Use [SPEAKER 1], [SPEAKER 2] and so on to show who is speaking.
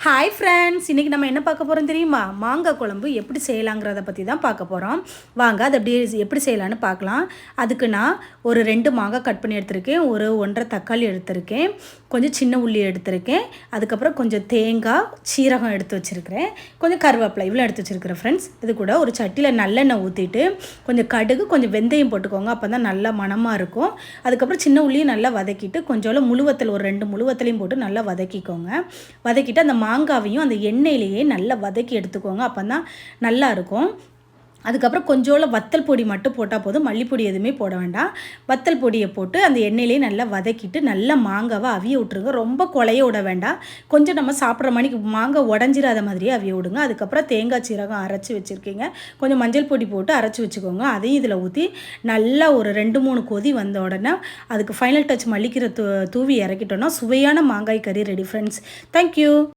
[SPEAKER 1] Hi friends, இன்றைக்கி நம்ம என்ன பார்க்க போகிறோம் தெரியுமா? மாங்காய் குழம்பு எப்படி செய்யலாங்கிறத பற்றி தான் பார்க்க போகிறோம். வாங்க அதை எப்படி செய்யலான்னு பார்க்கலாம். அதுக்கு நான் ஒரு 2 மாங்காய் கட் பண்ணி எடுத்திருக்கேன், ஒரு 1.5 தக்காளி எடுத்திருக்கேன், கொஞ்சம் சின்ன உள்ளி எடுத்திருக்கேன், அதுக்கப்புறம் கொஞ்சம் தேங்காய், சீரகம் எடுத்து வச்சுருக்கிறேன், கொஞ்சம் கருவேப்பிலை இவ்வளோ எடுத்து வச்சுருக்கிறேன் ஃப்ரெண்ட்ஸ். இது கூட ஒரு சட்டியில் நல்லெண்ணெய் ஊற்றிட்டு கொஞ்சம் கடுகு, கொஞ்சம் வெந்தயம் போட்டுக்கோங்க, அப்போ தான் நல்லா மணமாக இருக்கும். அதுக்கப்புறம் சின்ன உள்ளியும் நல்லா வதக்கிட்டு கொஞ்சோண்டு முழுவத்தல், ஒரு 2 முழுவத்தலையும் போட்டு நல்லா வதக்கிக்கோங்க. வதக்கிட்டு அந்த மாங்காவையும் அந்த எண்ணெயிலேயே நல்லா வதக்கி எடுத்துக்கோங்க, அப்போ தான் நல்லாயிருக்கும். அதுக்கப்புறம் கொஞ்சோண்டு வத்தல் பொடி மட்டும் போட்டால் போதும், மல்லிப்பொடி எதுவுமே போட வேண்டாம். வத்தல் பொடியை போட்டு அந்த எண்ணெயிலே நல்லா வதக்கிட்டு நல்லா மாங்காவை அவிய விட்ருங்க. ரொம்ப குழைய விட வேண்டாம், கொஞ்சம் நம்ம சாப்பிட்ற மணிக்கு மாங்காய் உடஞ்சிராத மாதிரியே அவிய விடுங்க. அதுக்கப்புறம் தேங்காய் சீரகம் அரைச்சி வச்சுருக்கீங்க, கொஞ்சம் மஞ்சள் பொடி போட்டு அரைச்சி வச்சுக்கோங்க. அதையும் இதில் ஊற்றி நல்லா ஒரு 2-3 கொதி வந்த உடனே அதுக்கு ஃபைனல் டச் மல்லிக்கீரை தூவி இறக்கிட்டோன்னா சுவையான மாங்காய் கறி ரெடி ஃப்ரெண்ட்ஸ். தேங்க்யூ.